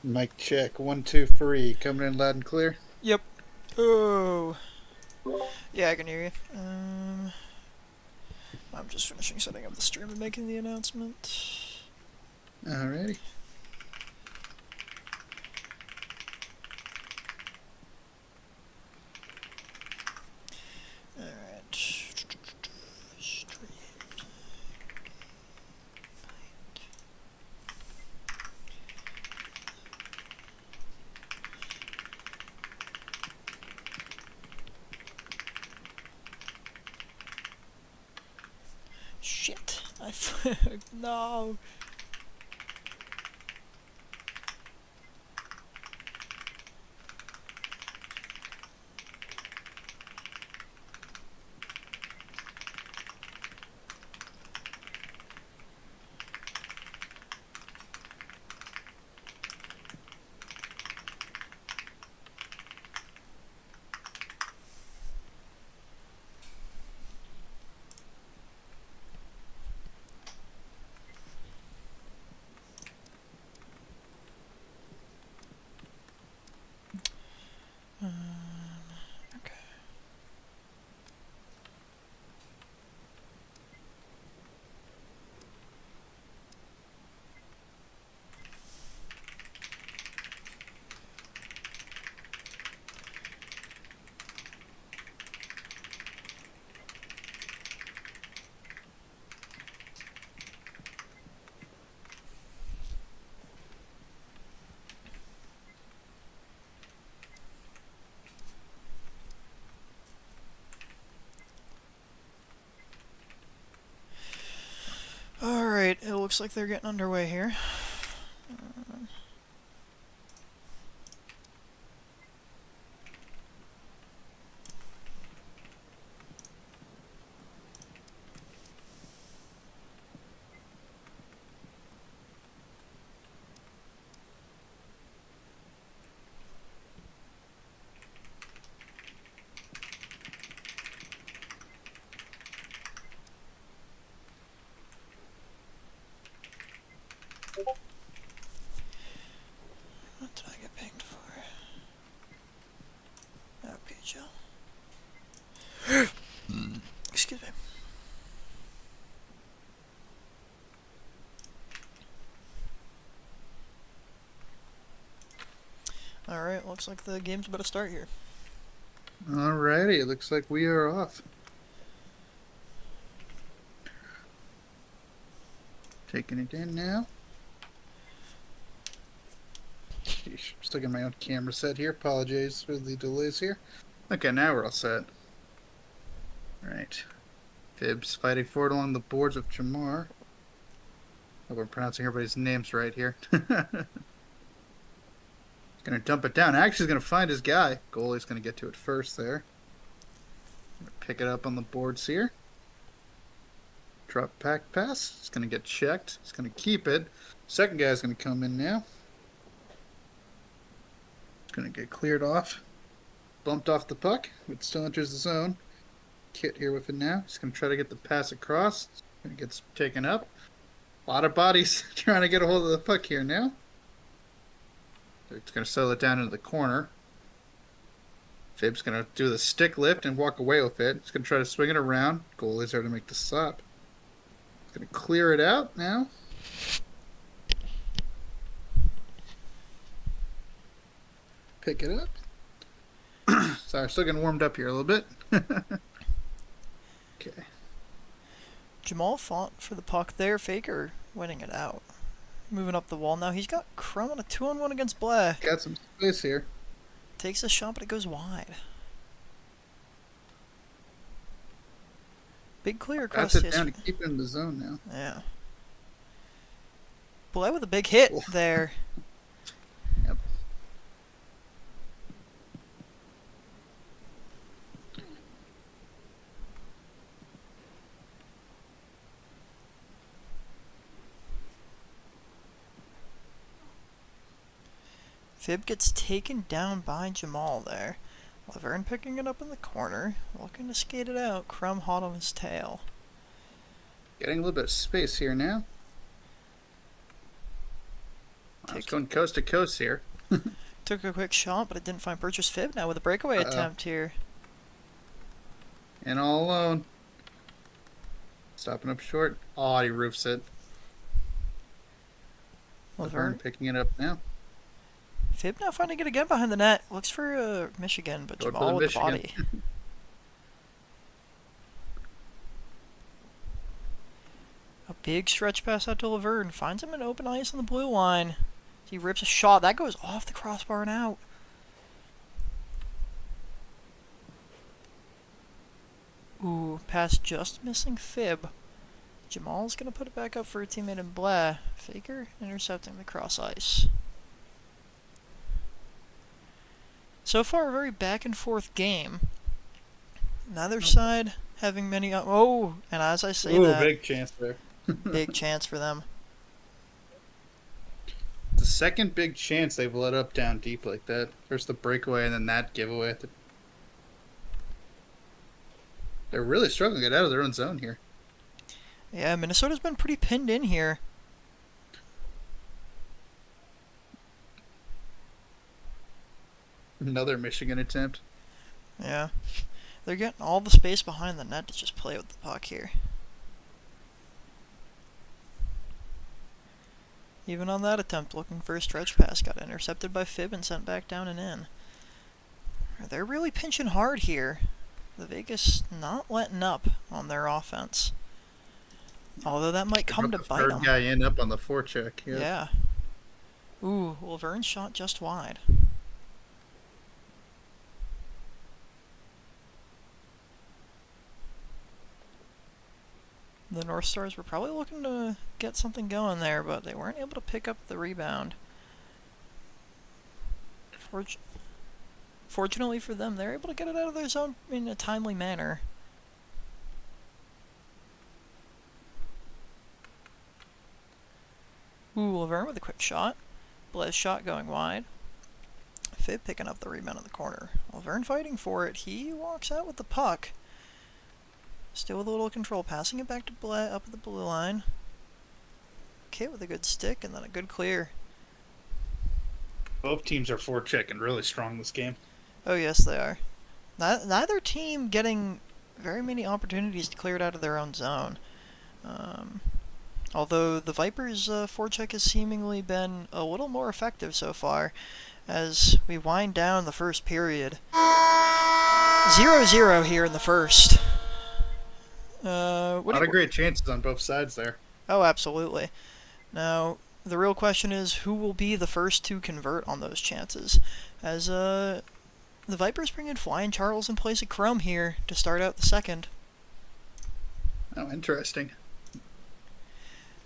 Mic check. 1, 2, 3. Coming in loud and clear. Yep. Oh. Yeah, I can hear you. I'm just finishing setting up the stream and making the announcement. Alrighty. Alright. Stream. Shit. No. Okay. Alright, it looks like they're getting underway here. What did I get pinged for? Oh, PHL. Excuse me. Alright, looks like the game's about to start here. Alrighty. It looks like we are off. Taking it in now. Sheesh, I'm still getting my own camera set here. Apologize for the delays here. Okay, now we're all set. Alright. Fibs fighting forward along the boards of Jamar. Hope I'm pronouncing everybody's names right here. Gonna dump it down. Actually, he's gonna find his guy. Goalie's gonna get to it first there. Pick it up on the boards here. Drop back pass. It's gonna get checked. He's gonna keep it. Second guy's gonna come in now. It's gonna get cleared off. Bumped off the puck. It still enters the zone. Kit here with it now. He's gonna try to get the pass across. It gets taken up. A lot of bodies trying to get a hold of the puck here now. It's going to settle it down into the corner. Fib's going to do the stick lift and walk away with it. He's going to try to swing it around. Goalie's there to make the stop. He's going to clear it out now. Pick it up. Sorry, still getting warmed up here a little bit. Okay. Jamal fought for the puck there. Faker winning it out. Moving up the wall now. He's got Crumb on a 2-on-1 against Blair. Got some space here. Takes a shot, but it goes wide. Big clear across That's it down to keep it in the zone now. Yeah. Blair with a big hit Oh. there. Yep. Fib gets taken down by Jamal there. Laverne picking it up in the corner, looking to skate it out. Crumb hot on his tail. Getting a little bit of space here now. I was going coast to coast here. Took a quick shot, but it didn't find purchase. Fib now with a breakaway attempt here. And all alone. Stopping up short. Oh, he roofs it. Laverne picking it up now. Fib now finding it again behind the net. Looks for Michigan, but Jamal with the body. A big stretch pass out to Laverne. Finds him in open ice on the blue line. He rips a shot. That goes off the crossbar and out. Ooh, pass just missing Fib. Jamal's going to put it back up for a teammate in Blair. Faker intercepting the cross ice. So far, a very back and forth game. Neither side having many... and as I say that... big chance there. Big chance for them. The second big chance they've let up down deep like that. First the breakaway and then that giveaway. They're really struggling to get out of their own zone here. Yeah, Minnesota's been pretty pinned in here. Another Michigan attempt. Yeah. They're getting all the space behind the net to just play with the puck here. Even on that attempt, looking for a stretch pass, got intercepted by Fib and sent back down and in. They're really pinching hard here. The Vegas not letting up on their offense. Although that might come to bite them. Third guy in up on the forecheck. Yeah. Ooh, Laverne's shot just wide. The North Stars were probably looking to get something going there, but they weren't able to pick up the rebound. Fortunately for them, they're able to get it out of their zone in a timely manner. Ooh, Laverne with a quick shot. Blaze shot going wide. Fib picking up the rebound in the corner. Laverne fighting for it. He walks out with the puck. Still with a little control, passing it back to Blair up at the blue line. Kit with a good stick and then a good clear. Both teams are forechecking really strong this game. Oh yes, they are. Neither team getting very many opportunities to clear it out of their own zone. Although the Vipers' forecheck has seemingly been a little more effective so far as we wind down the first period. 0-0 here in the first. A lot of great chances on both sides there. Oh, absolutely. Now, the real question is who will be the first to convert on those chances. As the Vipers bring in Flying Charles in place of Crum here to start out the second. Oh, interesting.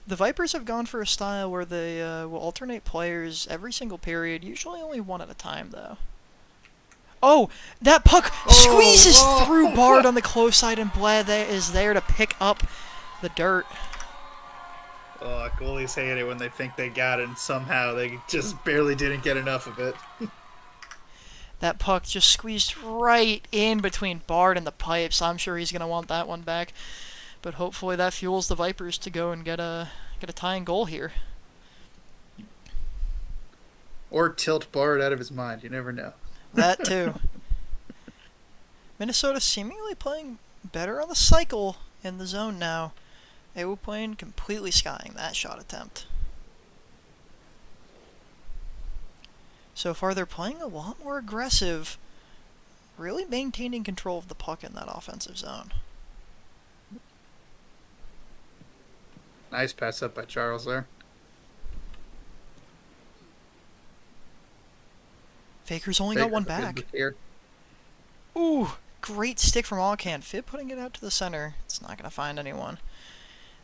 The Vipers have gone for a style where they will alternate players every single period, usually only one at a time, though. Oh, that puck squeezes through Bard on the close side, and Blad is there to pick up the dirt. Oh, goalies hate it when they think they got it, and somehow they just barely didn't get enough of it. That puck just squeezed right in between Bard and the pipes. I'm sure he's going to want that one back. But hopefully that fuels the Vipers to go and get a tying goal here. Or tilt Bard out of his mind. You never know. That too. Minnesota seemingly playing better on the cycle in the zone now. They were playing completely skying that shot attempt. So far they're playing a lot more aggressive, really maintaining control of the puck in that offensive zone. Nice pass up by Charles there. Faker's only got one back. Ooh, great stick from Allcan. Fib putting it out to the center. It's not going to find anyone.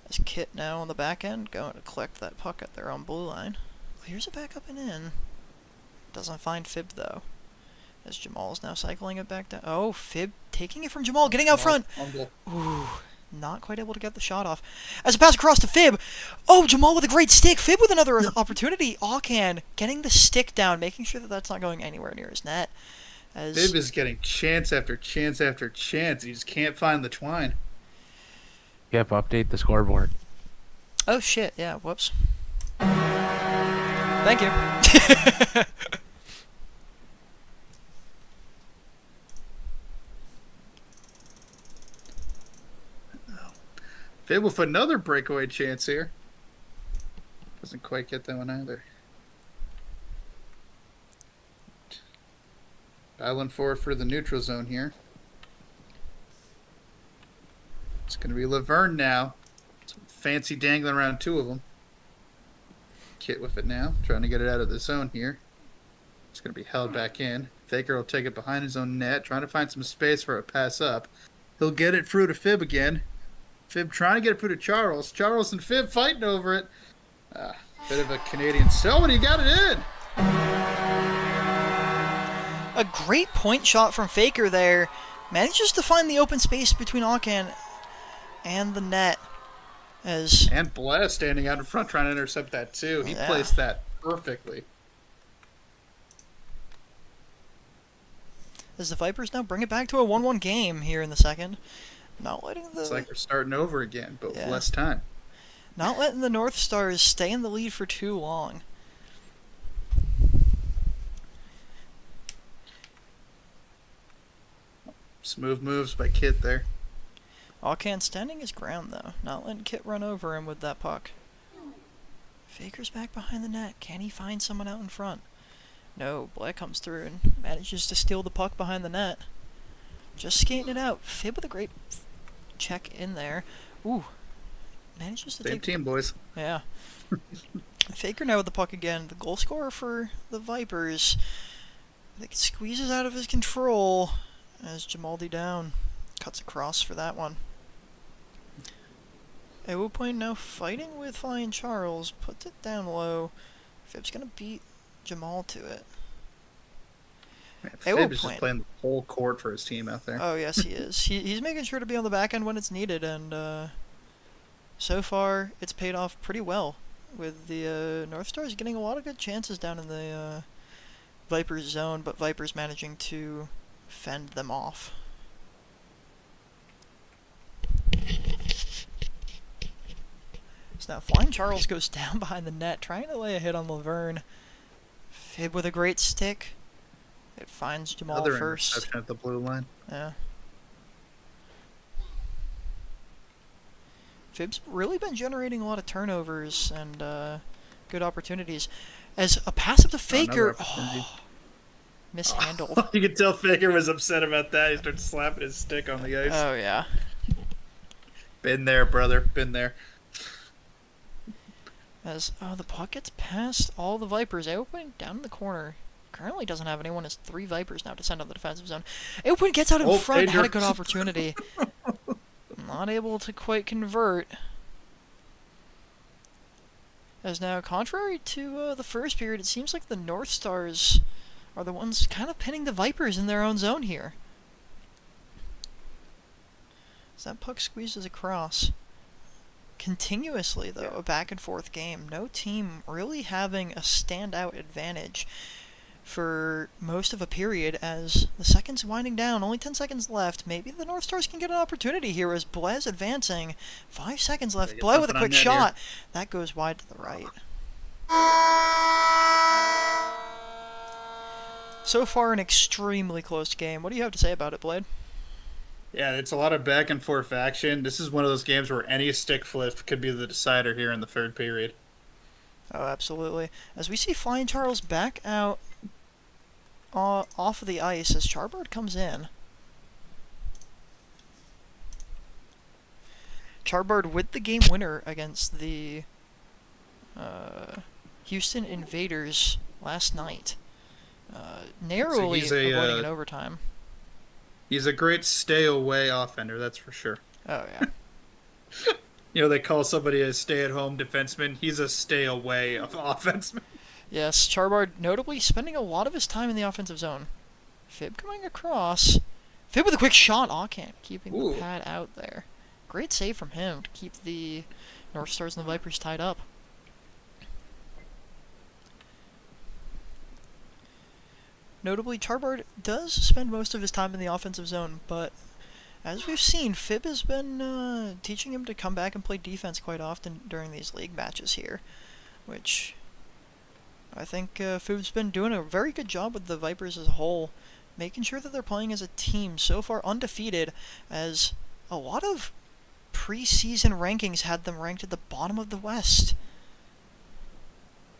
As Kit now on the back end going to collect that puck at their own blue line. Clears it back up and in. Doesn't find Fib though. As Jamal's now cycling it back down. Oh, Fib taking it from Jamal, getting out front. Ooh, not quite able to get the shot off. As a pass across to Fib. Oh, Jamal with a great stick. Fib with another opportunity. Allcan getting the stick down, making sure that that's not going anywhere near his net. As Fib is getting chance after chance after chance. He just can't find the twine. Yep, update the scoreboard. Oh shit, yeah, whoops. Thank you. Fib with another breakaway chance here. Doesn't quite get that one either. Island for the neutral zone here. It's going to be Laverne now. Some fancy dangling around two of them. Kit with it now, trying to get it out of the zone here. It's going to be held back in. Faker will take it behind his own net, trying to find some space for a pass up. He'll get it through to Fib again. Fib trying to get it through to Charles. Charles and Fib fighting over it. Bit of a Canadian sell, and he got it in. A great point shot from Faker there. Manages to find the open space between Alcan and the net. And Blair standing out in front trying to intercept that too. He placed that perfectly. As the Vipers now bring it back to a 1-1 game here in the second. Not letting the... It's like we're starting over again, but with less time. Not letting the North Stars stay in the lead for too long. Smooth moves by Kit there. Alcan standing his ground, though. Not letting Kit run over him with that puck. Faker's back behind the net. Can he find someone out in front? No, Black comes through and manages to steal the puck behind the net. Just skating it out. Fib with a great check in there. Ooh. Manages to Same team, boys. Yeah. Faker now with the puck again. The goal scorer for the Vipers. I think it squeezes out of his control as Jamaldi down. Cuts across for that one. Ewopoint now fighting with Flying Charles. Puts it down low. Fib's going to beat Jamal to it. Man, Fib is just playing the whole court for his team out there. Oh, yes, he is. He's making sure to be on the back end when it's needed, and so far it's paid off pretty well, with the North Stars getting a lot of good chances down in the Vipers zone, but Vipers managing to fend them off. So now Flying Charles goes down behind the net, trying to lay a hit on Laverne. Fib with a great stick. It finds Jamal Another first. interception at the blue line. Yeah. Fib's really been generating a lot of turnovers and good opportunities. As a pass up to Faker, mishandled. You could tell Faker was upset about that. He started slapping his stick on the ice. Oh, yeah. Been there, brother. Been there. As the puck gets past all the Vipers. Open down in the corner. Currently doesn't have anyone. Has 3 Vipers now to send on the defensive zone. Open gets out in front. Had a good opportunity. Not able to quite convert. As now, contrary to the first period, it seems like the North Stars are the ones kind of pinning the Vipers in their own zone here. As that puck squeezes across. Continuously, though, a back-and-forth game. No team really having a standout advantage for most of a period as the second's winding down. Only 10 seconds left. Maybe the North Stars can get an opportunity here as Blaise advancing. 5 seconds left. Blaise with a quick shot. That goes wide to the right. So far, an extremely close game. What do you have to say about it, Blade? Yeah, it's a lot of back and forth action. This is one of those games where any stick flip could be the decider here in the third period. Oh, absolutely. As we see Flying Charles back out off of the ice as Charbard comes in. Charbard with the game winner against the Houston Invaders last night. Narrowly avoiding an overtime. He's a great stay-away offender, that's for sure. Oh, yeah. You know, they call somebody a stay-at-home defenseman. He's a stay-away offenseman. Yes, Charbard notably spending a lot of his time in the offensive zone. Fib coming across. Fib with a quick shot. Alcan keeping the pad out there. Great save from him to keep the North Stars and the Vipers tied up. Notably, Charbard does spend most of his time in the offensive zone, but as we've seen, Fib has been teaching him to come back and play defense quite often during these league matches here, which I think Food's been doing a very good job with the Vipers as a whole, making sure that they're playing as a team, so far undefeated, as a lot of preseason rankings had them ranked at the bottom of the West.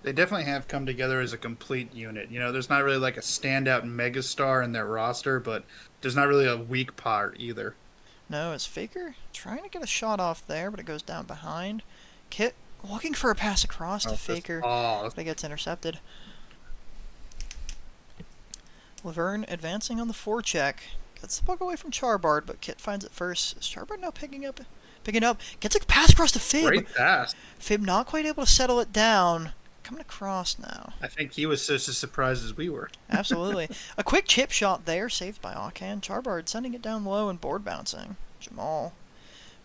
They definitely have come together as a complete unit. You know, there's not really like a standout megastar in their roster, but there's not really a weak part either. No, it's Faker trying to get a shot off there, but it goes down behind. Kit looking for a pass across to Faker, but it gets intercepted. Laverne advancing on the forecheck. Gets the puck away from Charbard, but Kit finds it first. Is Charbard now picking up? Gets a pass across to Fib. Great pass. Fib not quite able to settle it down. Coming across now. I think he was just as surprised as we were. Absolutely. A quick chip shot there, saved by Akan. Charbard sending it down low and board bouncing. Jamal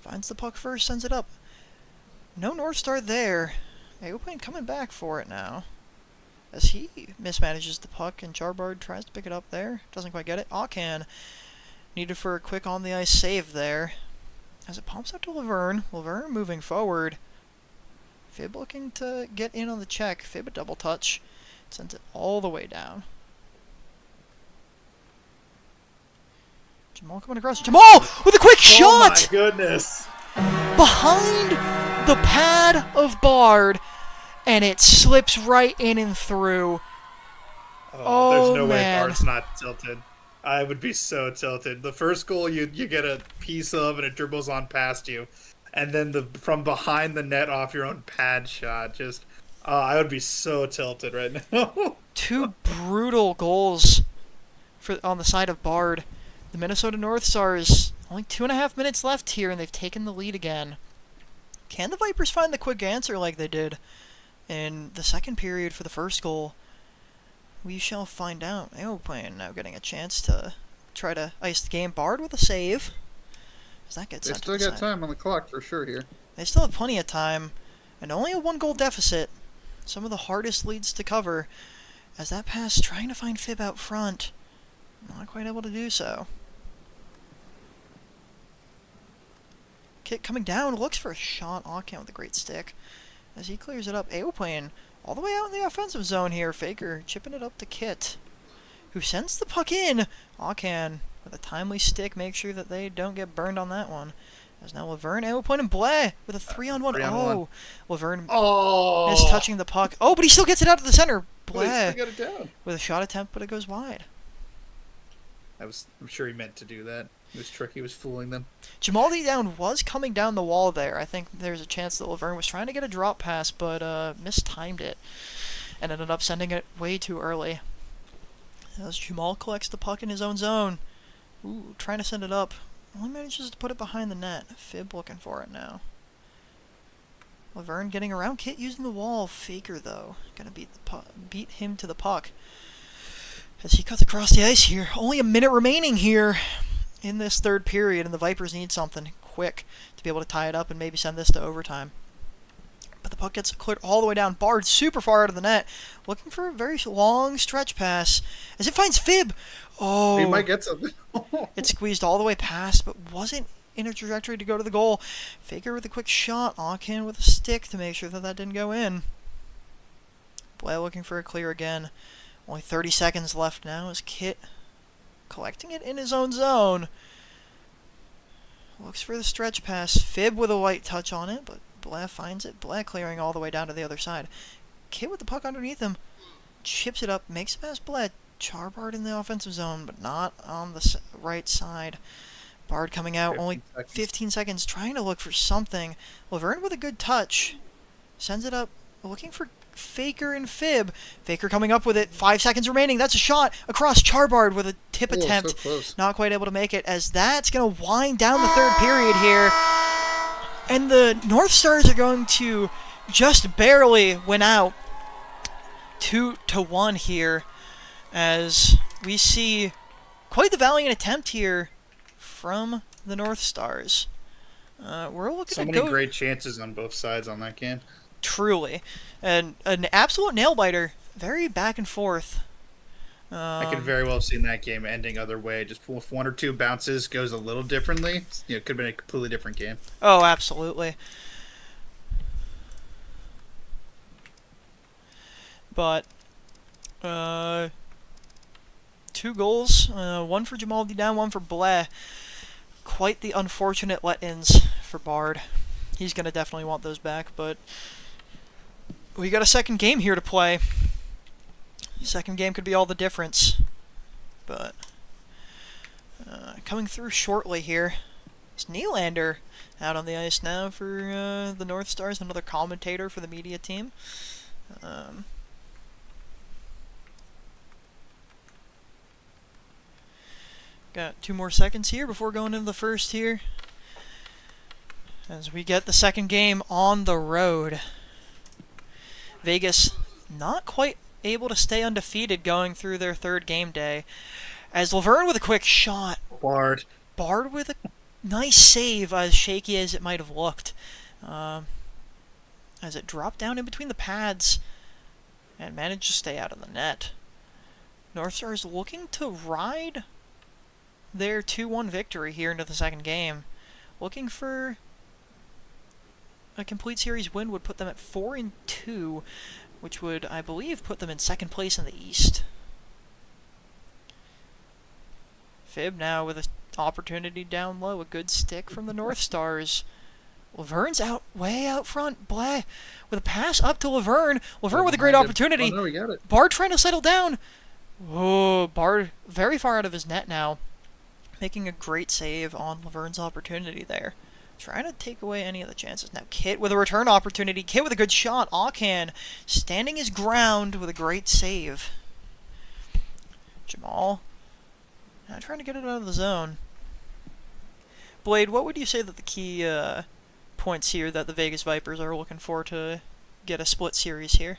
finds the puck first, sends it up. No North Star there. Aoplane coming back for it now, as he mismanages the puck, and Charbard tries to pick it up there. Doesn't quite get it. Akan needed for a quick on-the-ice save there, as it pumps out to Laverne. Laverne moving forward. Fib looking to get in on the check. Fib a double touch. Sends it all the way down. Jamal coming across. Jamal with a quick shot! Oh my goodness! Behind the pad of Bard, and it slips right in and through. Oh, there's no way Bard's not tilted. I would be so tilted. The first goal you get a piece of, and it dribbles on past you. And then from behind the net off your own pad shot, just I would be so tilted right now. Two brutal goals on the side of Bard. The Minnesota North Stars, only 2.5 minutes left here, and they've taken the lead again. Can the Vipers find the quick answer like they did in the second period for the first goal? We shall find out. Aoplane now getting a chance to try to ice the game. Bard with a save. That gets they still got time on the clock for sure here. They still have plenty of time, and only a 1-goal deficit. Some of the hardest leads to cover, as that pass trying to find Fib out front. Not quite able to do so. Kit coming down, looks for a shot. Akan with a great stick, as he clears it up. Aoplane all the way out in the offensive zone here. Faker chipping it up to Kit, who sends the puck in. Akan with a timely stick, make sure that they don't get burned on that one. As now Laverne, Aoplane, and Blais with a 3-on-1. Oh, Laverne missed touching the puck. Oh, but he still gets it out to the center. Blais got it down with a shot attempt, but it goes wide. I'm sure he meant to do that. It was tricky. He was fooling them. Jamal down was coming down the wall there. I think there's a chance that Laverne was trying to get a drop pass, but mistimed it and ended up sending it way too early. As Jamal collects the puck in his own zone. Ooh, trying to send it up. Only manages to put it behind the net. Fib looking for it now. Laverne getting around Kit using the wall. Faker, though, gonna beat him to the puck as he cuts across the ice here. Only a minute remaining here in this third period, and the Vipers need something quick to be able to tie it up and maybe send this to overtime. But the puck gets cleared all the way down. Bard super far out of the net, looking for a very long stretch pass as it finds Fib. Oh, he might get something. It squeezed all the way past, but wasn't in a trajectory to go to the goal. Faker with a quick shot. Akan with a stick to make sure that didn't go in. Blais looking for a clear again. Only 30 seconds left now as Kit collecting it in his own zone. Looks for the stretch pass. Fib with a light touch on it, but Blais finds it. Blais clearing all the way down to the other side. Kit with the puck underneath him. Chips it up, makes it past Blais. Charbard in the offensive zone, but not on the right side. Bard coming out, only 15 seconds, trying to look for something. Laverne with a good touch. Sends it up, looking for Faker and Fib. Faker coming up with it, 5 seconds remaining. That's a shot across Charbard with a tip attempt. So not quite able to make it, as that's going to wind down the third period here. And the North Stars are going to just barely win out 2-1 here, as we see quite the valiant attempt here from the North Stars. We're looking so many great chances on both sides on that game. Truly. And an absolute nail-biter. Very back and forth. I could very well have seen that game ending other way. Just if one or two bounces goes a little differently, it could have been a completely different game. Oh, absolutely. But 2 goals. One for Jamal D down, one for Bleh. Quite the unfortunate let-ins for Bard. He's going to definitely want those back, but we got a second game here to play. Second game could be all the difference. But coming through shortly here is Nylander out on the ice now for the North Stars, another commentator for the media team. Got 2 more seconds here before going into the first here, as we get the second game on the road. Vegas not quite able to stay undefeated going through their third game day, as Laverne with a quick shot. Bard with a nice save, as shaky as it might have looked, as it dropped down in between the pads and managed to stay out of the net. North Stars looking to ride their 2-1 victory here into the second game. Looking for a complete series win would put them at 4-2, which would, I believe, put them in second place in the East. Fib now with an opportunity down low, a good stick from the North Stars. Laverne's out, way out front. Bleh with a pass up to Laverne. Laverne with a great opportunity. Oh, no, we got it. Bard trying to settle down. Oh, Bard very far out of his net now, making a great save on Laverne's opportunity there. Trying to take away any of the chances. Now Kit with a return opportunity. Kit with a good shot. Akan standing his ground with a great save. Jamal now trying to get it out of the zone. Blade, what would you say that the key points here that the Vegas Vipers are looking for to get a split series here?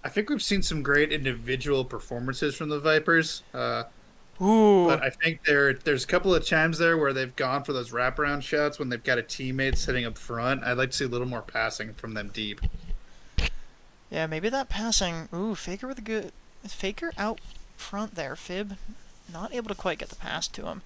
I think we've seen some great individual performances from the Vipers. Ooh. But I think there's a couple of times there where they've gone for those wraparound shots when they've got a teammate sitting up front. I'd like to see a little more passing from them deep. Yeah, maybe that passing. Ooh, Faker with a good... Faker out front there. Fib not able to quite get the pass to him.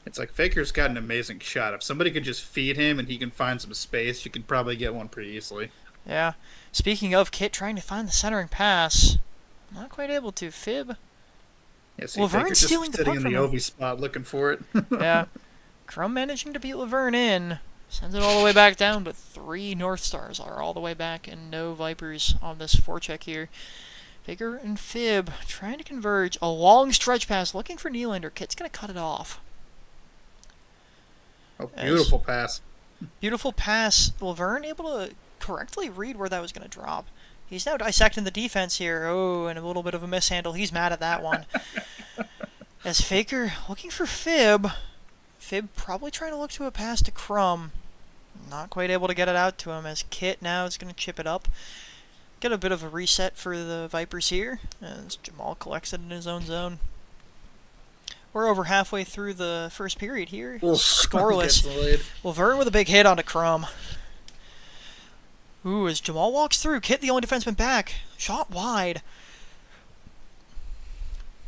It's like Faker's got an amazing shot. If somebody could just feed him and he can find some space, you could probably get one pretty easily. Yeah. Speaking of, Kit trying to find the centering pass. Not quite able to. Fib. Yeah, see, Laverne's stealing the puck sitting in the Ovi spot looking for it. Yeah. Crum managing to beat Laverne in. Sends it all the way back down, but 3 North Stars are all the way back and no Vipers on this forecheck here. Faker and Fib trying to converge. A long stretch pass looking for Nylander. Kit's going to cut it off. Oh, beautiful pass. Beautiful pass. Laverne able to correctly read where that was going to drop. He's now dissecting the defense here. Oh, and a little bit of a mishandle. He's mad at that one. As Faker looking for Fib. Fib probably trying to look to a pass to Crum. Not quite able to get it out to him, as Kit now is going to chip it up. Get a bit of a reset for the Vipers here, as Jamal collects it in his own zone. We're over halfway through the first period here. Scoreless. Laverne with a big hit onto Crum. Ooh, as Jamal walks through, Kit the only defenseman back. Shot wide.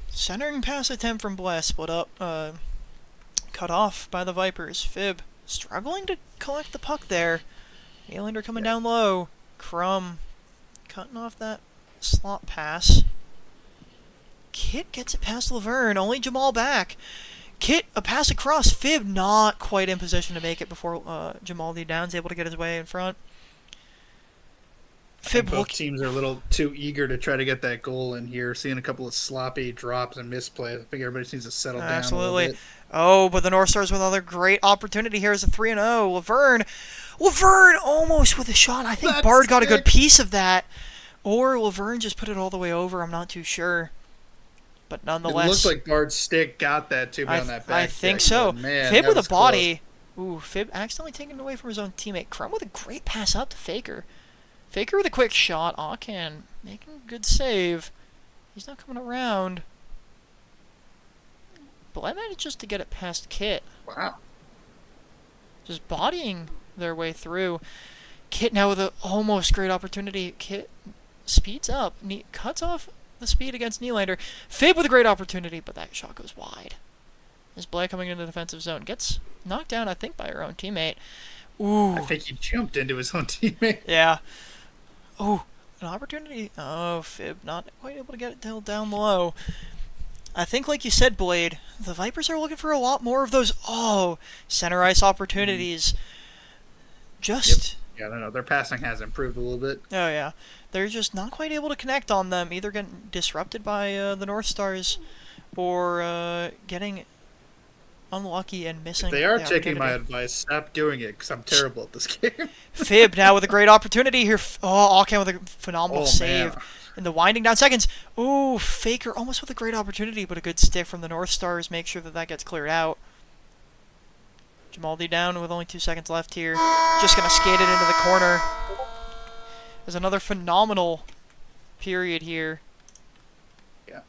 Centering pass attempt from Bless, split up, cut off by the Vipers. Fib struggling to collect the puck there. Nylander coming down low. Crum cutting off that slot pass. Kit gets it past Laverne. Only Jamal back. Kit, a pass across. Fib not quite in position to make it before Jamal D. Down's able to get his way in front. Fib both teams are a little too eager to try to get that goal in here. Seeing a couple of sloppy drops and misplays. I think everybody needs to settle down a little bit. Oh, but the North Stars with another great opportunity here is a 3-0. Laverne almost with a shot. I think Bard got a good piece of that. Or Laverne just put it all the way over. I'm not too sure. But nonetheless, it looked like Bard's stick got that too on that back. I think so. Man, Fib with a body. Ooh, Fib accidentally taken away from his own teammate. Crum with a great pass out to Faker. Faker with a quick shot. Akan making a good save. He's not coming around. But I managed just to get it past Kit. Wow. Just bodying their way through. Kit now with an almost great opportunity. Kit speeds up. Cuts off the speed against Nylander. Fib with a great opportunity, but that shot goes wide. As Blay coming into the defensive zone. Gets knocked down, I think, by her own teammate. Ooh. I think he jumped into his own teammate. Yeah. Oh, An opportunity. Oh, Fib not quite able to get it down low. I think, like you said, Blade, the Vipers are looking for a lot more of those, center ice opportunities. Just... Yep. Yeah, I don't know. Their passing has improved a little bit. Oh, yeah. They're just not quite able to connect on them, either getting disrupted by the North Stars or getting unlucky and missing If they are the taking my advice, stop doing it, because I'm terrible at this game. Fib now with a great opportunity here. Alcan with a phenomenal save. Man. In the winding down seconds. Ooh, Faker almost with a great opportunity, but a good stick from the North Stars. Make sure that gets cleared out. Jamaldi down with only 2 seconds left here. Just going to skate it into the corner. There's another phenomenal period here. Yeah.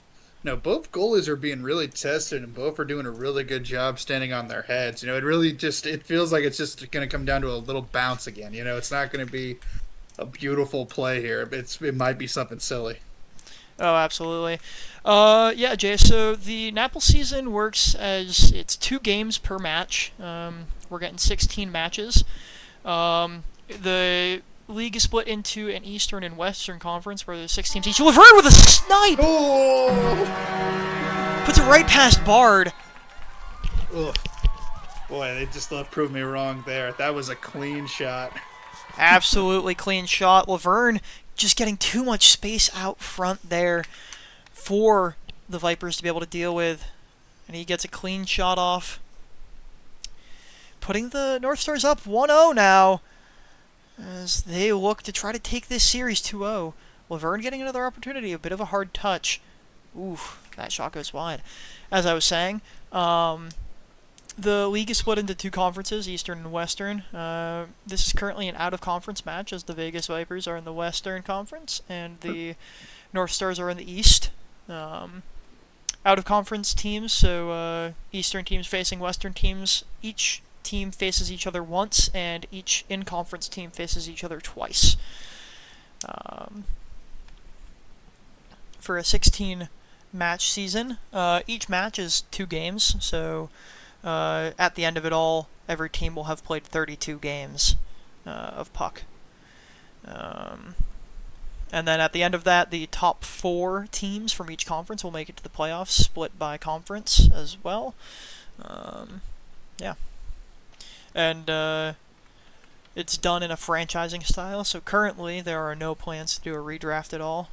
No, both goalies are being really tested, and both are doing a really good job standing on their heads. It feels like it's just going to come down to a little bounce again. It's not going to be a beautiful play here. It might be something silly. Oh, absolutely. Yeah, Jay, so the NAPL season works as it's 2 games per match. We're getting 16 matches. The league is split into an Eastern and Western Conference where there's 6 teams each. Laverne with a snipe! Oh! Puts it right past Bard. Ugh. Boy, they just left prove me wrong there. That was a clean shot. Absolutely clean shot. Laverne just getting too much space out front there for the Vipers to be able to deal with. And he gets a clean shot off. Putting the North Stars up 1-0 now as they look to try to take this series 2-0. Laverne getting another opportunity. A bit of a hard touch. Ooh, that shot goes wide. As I was saying, the league is split into 2 conferences, Eastern and Western. This is currently an out-of-conference match, as the Vegas Vipers are in the Western Conference, and the North Stars are in the East. Out-of-conference teams, so Eastern teams facing Western teams. Each team faces each other once, and each in-conference team faces each other twice. For a 16-match season, each match is 2 games, so... at the end of it all, every team will have played 32 games of puck. And then at the end of that, the top 4 teams from each conference will make it to the playoffs, split by conference as well. Yeah. And it's done in a franchising style, so currently there are no plans to do a redraft at all.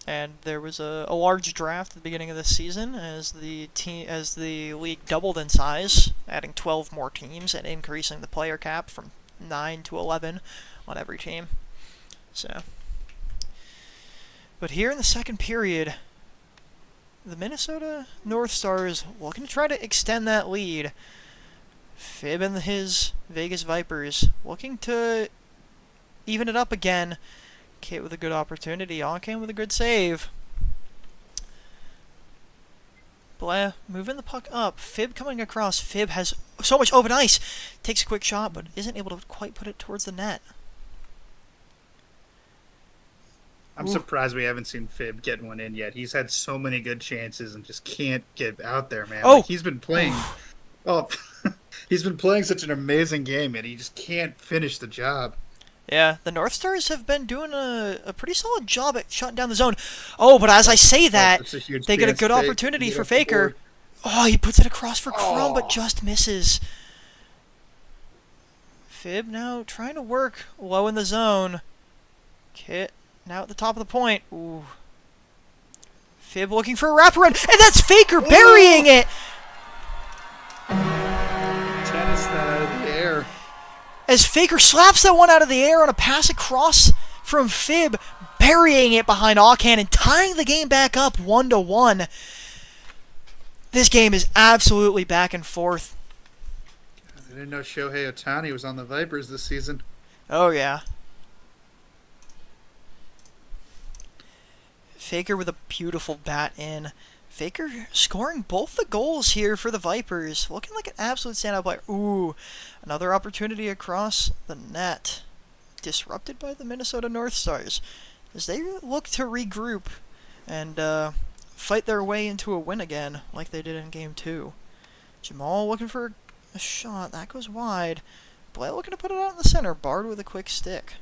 And there was a large draft at the beginning of this season as the league doubled in size, adding 12 more teams and increasing the player cap from 9 to 11 on every team. So, but here in the second period, the Minnesota North Stars looking to try to extend that lead. Fib and his Vegas Vipers looking to even it up again. Kit with a good opportunity. Alcan with a good save. Blair moving the puck up. Fib coming across. Fib has so much open ice. Takes a quick shot, but isn't able to quite put it towards the net. I'm surprised we haven't seen Fib get one in yet. He's had so many good chances and just can't get out there, man. Oh! He's been playing... he's been playing such an amazing game, and he just can't finish the job. Yeah, the North Stars have been doing a pretty solid job at shutting down the zone. Oh, but as I say that, they get a good opportunity for Faker. Oh, he puts it across for Crumb, but just misses. Fib now trying to work low in the zone. Kit now at the top of the point. Ooh. Fib looking for a wraparound, and that's Faker burying it! Tennis that out of the air. As Faker slaps that one out of the air on a pass across from Fib, burying it behind Alcan and tying the game back up 1-1. This game is absolutely back and forth. I didn't know Shohei Ohtani was on the Vipers this season. Oh, yeah. Faker with a beautiful bat in. Faker scoring both the goals here for the Vipers. Looking like an absolute standout player. Ooh, another opportunity across the net. Disrupted by the Minnesota North Stars as they look to regroup and fight their way into a win again like they did in Game 2. Jamal looking for a shot. That goes wide. Blair looking to put it out in the center. Bard with a quick stick.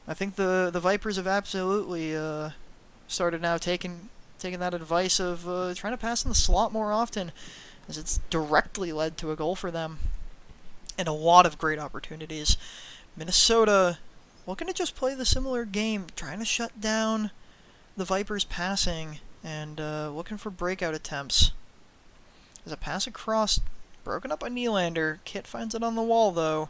I think the Vipers have absolutely started now taking that advice of trying to pass in the slot more often, as it's directly led to a goal for them and a lot of great opportunities. Minnesota looking to just play the similar game, trying to shut down the Vipers passing and looking for breakout attempts. There's a pass across, broken up by Nylander. Kit finds it on the wall, though.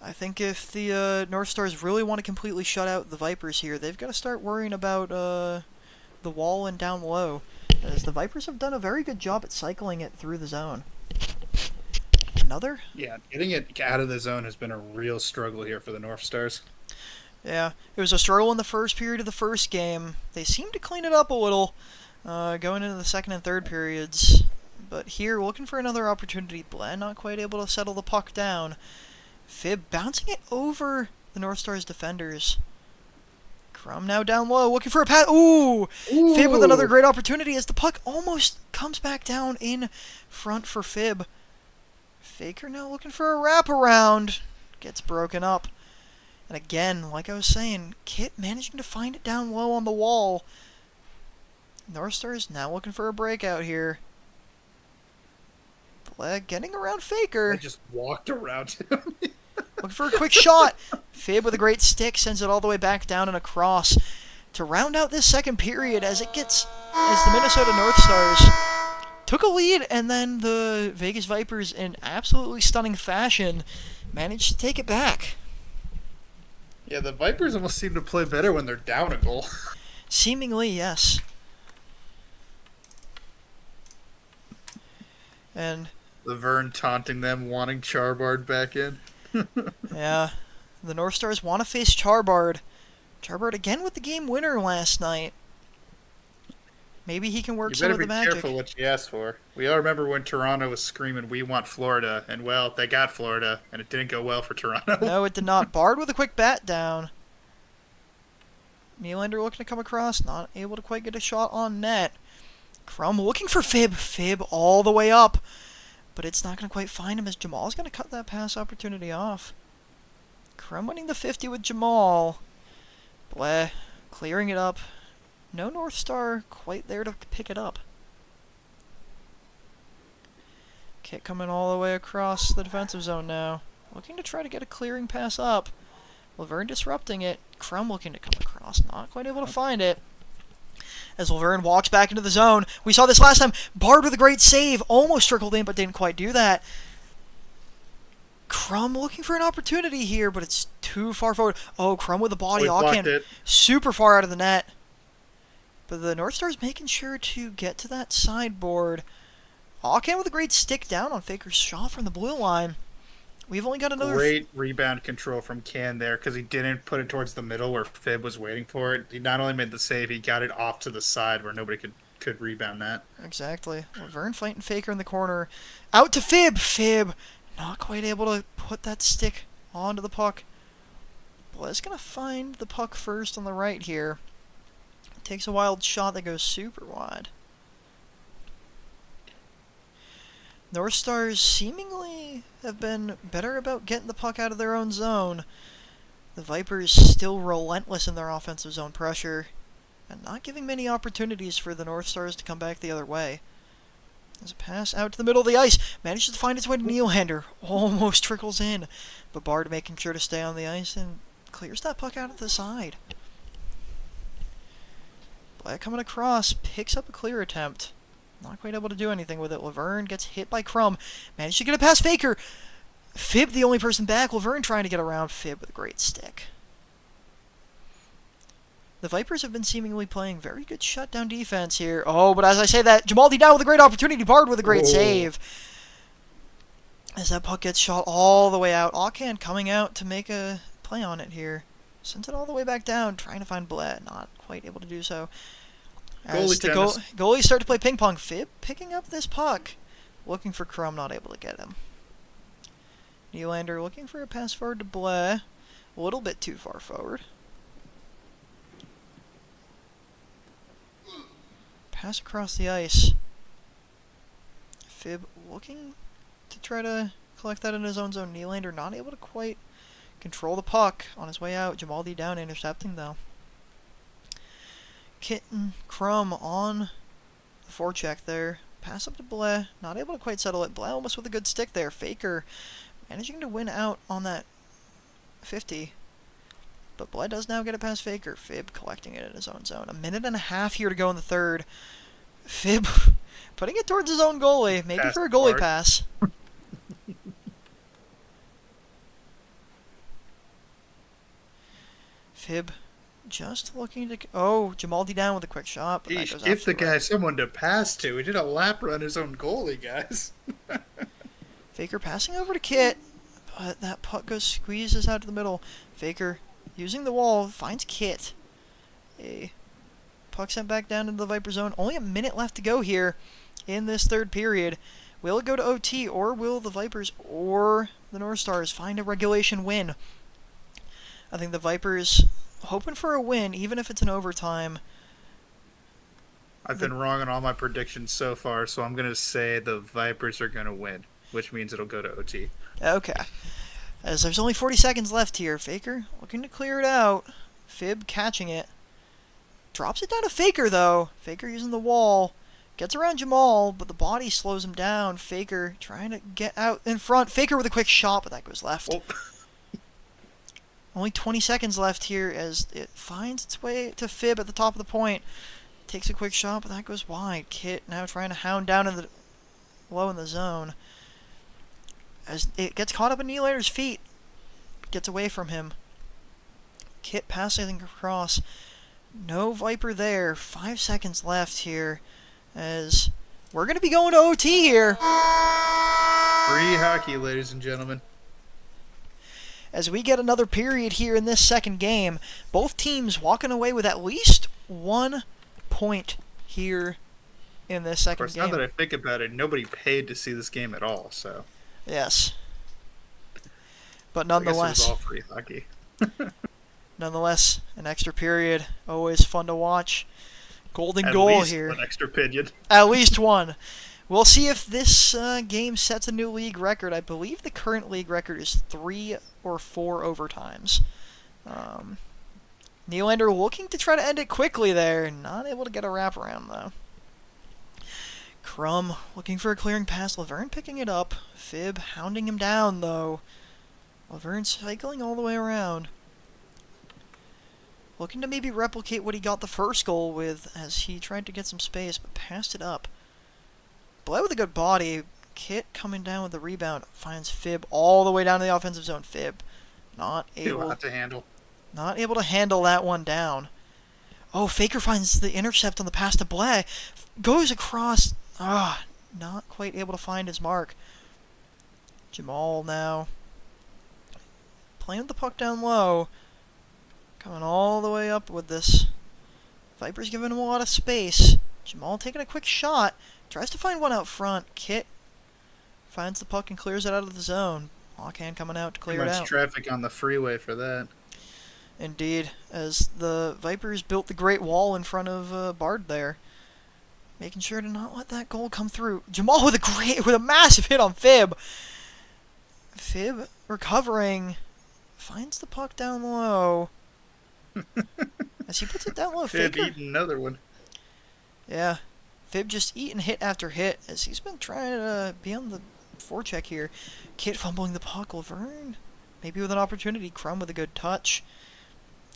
I think if the North Stars really want to completely shut out the Vipers here, they've got to start worrying about the wall and down low, as the Vipers have done a very good job at cycling it through the zone. Another? Yeah, getting it out of the zone has been a real struggle here for the North Stars. Yeah, it was a struggle in the first period of the first game. They seemed to clean it up a little going into the second and third periods. But here, looking for another opportunity. Bland not quite able to settle the puck down. Fib bouncing it over the North Stars defenders. Crum now down low, looking for a pass. Ooh! Fib with another great opportunity as the puck almost comes back down in front for Fib. Faker now looking for a wraparound. Gets broken up. And again, like I was saying, Kit managing to find it down low on the wall. North Stars now looking for a breakout here. Getting around Faker. I just walked around him. Looking for a quick shot. Fib with a great stick sends it all the way back down and across to round out this second period as the Minnesota North Stars took a lead, and then the Vegas Vipers, in absolutely stunning fashion, managed to take it back. Yeah, the Vipers almost seem to play better when they're down a goal. Seemingly, yes. And Laverne taunting them, wanting Charbard back in. yeah, the North Stars want to face Charbard. Charbard again with the game winner last night. Maybe he can work some of the magic. You better be careful what you ask for. We all remember when Toronto was screaming, "We want Florida," and well, they got Florida, and it didn't go well for Toronto. No, it did not. Bard with a quick bat down. Nylander looking to come across, not able to quite get a shot on net. Crum looking for Fib. Fib all the way up. But it's not going to quite find him as Jamal's going to cut that pass opportunity off. Crum winning the 50 with Jamal. Bleh, clearing it up. No North Star quite there to pick it up. Kit coming all the way across the defensive zone now. Looking to try to get a clearing pass up. Laverne disrupting it. Crum looking to come across. Not quite able to find it. As Laverne walks back into the zone. We saw this last time. Bard with a great save. Almost trickled in, but didn't quite do that. Crum looking for an opportunity here, but it's too far forward. Oh, Crum with a body. Allcan super far out of the net. But the North Stars making sure to get to that sideboard. Allcan with a great stick down on Faker's shot from the blue line. We've only got another... Great rebound control from Can there, because he didn't put it towards the middle where Fib was waiting for it. He not only made the save, he got it off to the side where nobody could rebound that. Exactly. Laverne fighting Faker in the corner. Out to Fib! Fib not quite able to put that stick onto the puck. Bla's going to find the puck first on the right here. Takes a wild shot that goes super wide. North Stars seemingly have been better about getting the puck out of their own zone. The Vipers still relentless in their offensive zone pressure and not giving many opportunities for the North Stars to come back the other way. There's a pass out to the middle of the ice. Manages to find its way to Nylander. Almost trickles in. But Bard making sure to stay on the ice and clears that puck out of the side. Black coming across. Picks up a clear attempt. Not quite able to do anything with it. Laverne gets hit by Crum. Managed to get it past Faker. Fib the only person back. Laverne trying to get around Fib with a great stick. The Vipers have been seemingly playing very good shutdown defense here. Oh, but as I say that, Jamaldi down with a great opportunity. Bard with a great save. As that puck gets shot all the way out. Allcan coming out to make a play on it here. Sends it all the way back down, trying to find Bled. Not quite able to do so. As the goalies start to play ping pong. Fib picking up this puck. Looking for Crum, not able to get him. Nylander looking for a pass forward to Bled. A little bit too far forward. Pass across the ice. Fib looking to try to collect that in his own zone. Nylander not able to quite control the puck on his way out. Jamaldi down, intercepting though. Kitten Crumb on the forecheck there. Pass up to Bleh. Not able to quite settle it. Bleh almost with a good stick there. Faker managing to win out on that 50. But Bleh does now get it past Faker. Fib collecting it in his own zone. 1.5 minutes here to go in the third. Fib putting it towards his own goalie. Maybe for a goalie pass. Fib just looking to... Oh, Jamaldi down with a quick shot. But that goes give the guy someone to pass to. He did a lap run his own goalie, guys. Faker passing over to Kit. But that puck squeezes out to the middle. Faker using the wall finds Kit. A puck sent back down into the Viper zone. Only a minute left to go here in this third period. Will it go to OT, or will the Vipers or the North Stars find a regulation win? I think the Vipers hoping for a win, even if it's an overtime. I've been wrong on all my predictions so far, so I'm going to say the Vipers are going to win, which means it'll go to OT. Okay. As there's only 40 seconds left here, Faker looking to clear it out. Fib catching it. Drops it down to Faker, though. Faker using the wall. Gets around Jamal, but the body slows him down. Faker trying to get out in front. Faker with a quick shot, but that goes left. Oh. Only 20 seconds left here as it finds its way to Fib at the top of the point. Takes a quick shot, but that goes wide. Kit now trying to hound down in the low in the zone. As it gets caught up in Nylander's feet. Gets away from him. Kit passing across. No Viper there. 5 seconds left here. As we're going to be going to OT here. Free hockey, ladies and gentlemen. As we get another period here in this second game, both teams walking away with at least 1 point here in this second game. Of course, now that I think about it, nobody paid to see this game at all, so... Yes. But nonetheless... I guess it was all free hockey. Nonetheless, an extra period, always fun to watch. Golden at goal least here. An extra period. At least one. We'll see if this game sets a new league record. I believe the current league record is 3 or 4 overtimes. Nylander looking to try to end it quickly there. Not able to get a wraparound, though. Crumb looking for a clearing pass. Laverne picking it up. Fib hounding him down, though. Laverne cycling all the way around. Looking to maybe replicate what he got the first goal with as he tried to get some space, but passed it up. Bled with a good body. Kit coming down with the rebound. Finds Fib all the way down to the offensive zone. Fib not able to handle. Not able to handle that one down. Oh, Faker finds the intercept on the pass to Bled. Goes across. Not quite able to find his mark. Jamal now playing the puck down low. Coming all the way up with this. Viper's giving him a lot of space. Jamal taking a quick shot. Tries to find one out front. Kit finds the puck and clears it out of the zone. Lockhand coming out to clear it out. Traffic on the freeway for that. Indeed, as the Vipers built the great wall in front of Bard there. Making sure to not let that goal come through. Jamal with a massive hit on Fib. Fib recovering. Finds the puck down low. As he puts it down low, Fib Faker eating another one. Yeah. Fib just eating hit after hit as he's been trying to be on the forecheck here. Kit fumbling the puck. Laverne maybe with an opportunity. Crumb with a good touch.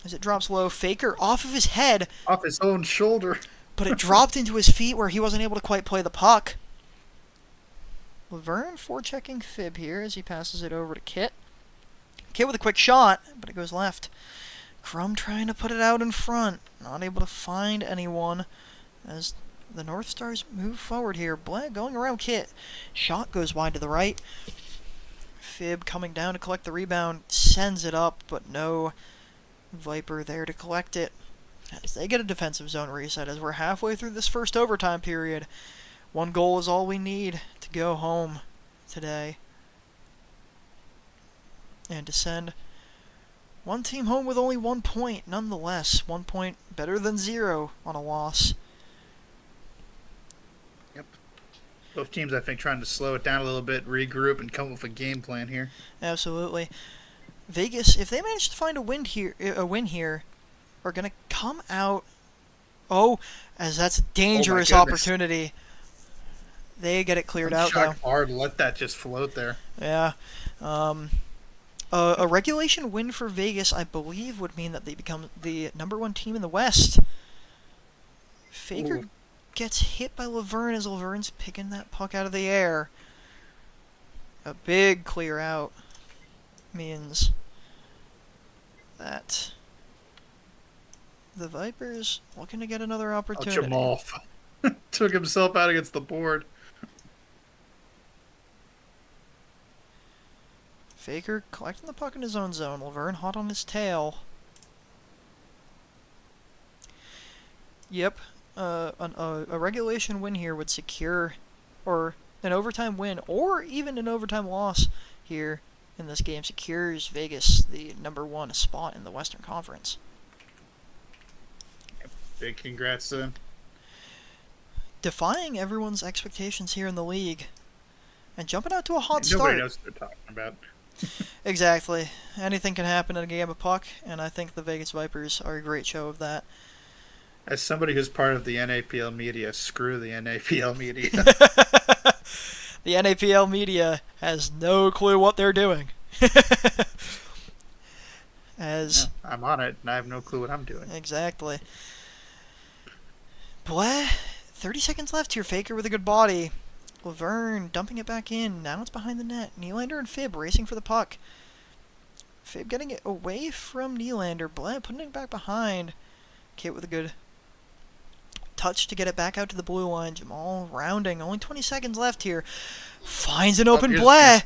As it drops low, Faker off of his head. Off his own shoulder. But it dropped into his feet where he wasn't able to quite play the puck. Laverne forechecking Fib here as he passes it over to Kit. Kit with a quick shot, but it goes left. Crumb trying to put it out in front. Not able to find anyone as the North Stars move forward here. Bled going around Kit. Shot goes wide to the right. Fib coming down to collect the rebound. Sends it up, but no Viper there to collect it. As they get a defensive zone reset as we're halfway through this first overtime period. 1 goal is all we need to go home today. And to send one team home with only 1 point, nonetheless. 1 point better than 0 on a loss. Yep. Both teams, I think, trying to slow it down a little bit, regroup, and come up with a game plan here. Absolutely. Vegas, if they manage to find a win here, are gonna come out. Oh, as that's a dangerous opportunity. They get it cleared out though. Hard, let that just float there. Yeah. A regulation win for Vegas, I believe, would mean that they become the #1 team in the West. Faker gets hit by Laverne as Laverne's picking that puck out of the air. A big clear out means that the Vipers looking to get another opportunity. Jamal took himself out against the board. Faker collecting the puck in his own zone. Laverne hot on his tail. Yep. A regulation win here would secure, or an overtime win, or even an overtime loss here in this game secures Vegas the #1 spot in the Western Conference. Big congrats to them. Defying everyone's expectations here in the league. And jumping out to a hot start. Nobody knows what they're talking about. Exactly. Anything can happen in a game of puck, and I think the Vegas Vipers are a great show of that. As somebody who's part of the NAPL media, screw the NAPL media. The NAPL media has no clue what they're doing. I'm on it, and I have no clue what I'm doing. Exactly. Boy, 30 seconds left here. Faker with a good body. Laverne dumping it back in. Now it's behind the net. Nylander and Phibb racing for the puck. Phibb getting it away from Nylander. Blair putting it back behind. Kate with a good touch to get it back out to the blue line. Jamal rounding. Only 20 seconds left here. Finds an open Blair.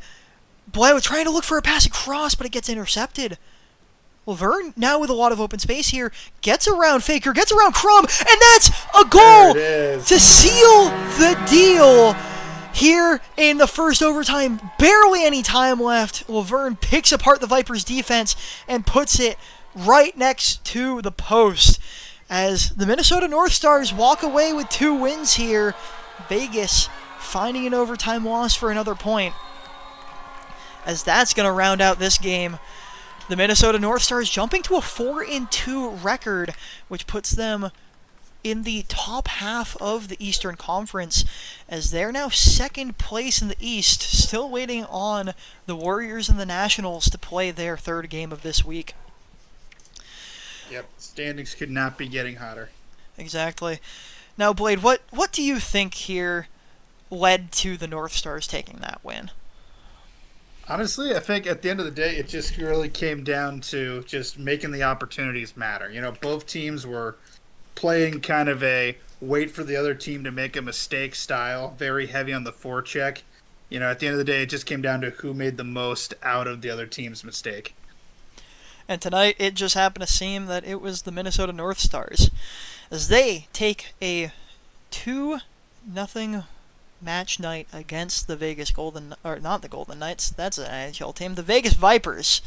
Blair was trying to look for a pass across, but it gets intercepted. Laverne, now with a lot of open space here, gets around Faker, gets around Crum, and that's a goal to seal the deal. Here in the first overtime, barely any time left. Laverne picks apart the Vipers' defense and puts it right next to the post. As the Minnesota North Stars walk away with 2 wins here, Vegas finding an overtime loss for another point. As that's going to round out this game. The Minnesota North Stars jumping to a 4-2 record, which puts them in the top half of the Eastern Conference, as they're now second place in the East, still waiting on the Warriors and the Nationals to play their 3rd game of this week. Yep, standings could not be getting hotter. Exactly. Now, Blade, what do you think here led to the North Stars taking that win? Honestly, I think at the end of the day, it just really came down to just making the opportunities matter. You know, both teams were playing kind of a wait for the other team to make a mistake style, very heavy on the forecheck. You know, at the end of the day, it just came down to who made the most out of the other team's mistake. And tonight, it just happened to seem that it was the Minnesota North Stars, as they take a 2-0 match night against the Vegas Golden, or not the Golden Knights, that's an NHL team, the Vegas Vipers.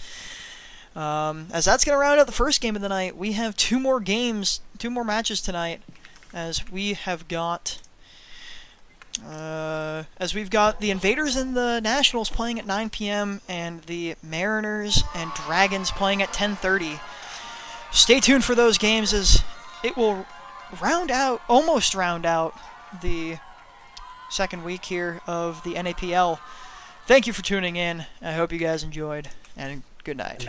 As that's going to round out the first game of the night, we have 2 more matches tonight, as we have got, we've got the Invaders and the Nationals playing at 9 p.m. and the Mariners and Dragons playing at 10:30. Stay tuned for those games, as it will almost round out the second week here of the NAPL. Thank you for tuning in. I hope you guys enjoyed, and good night.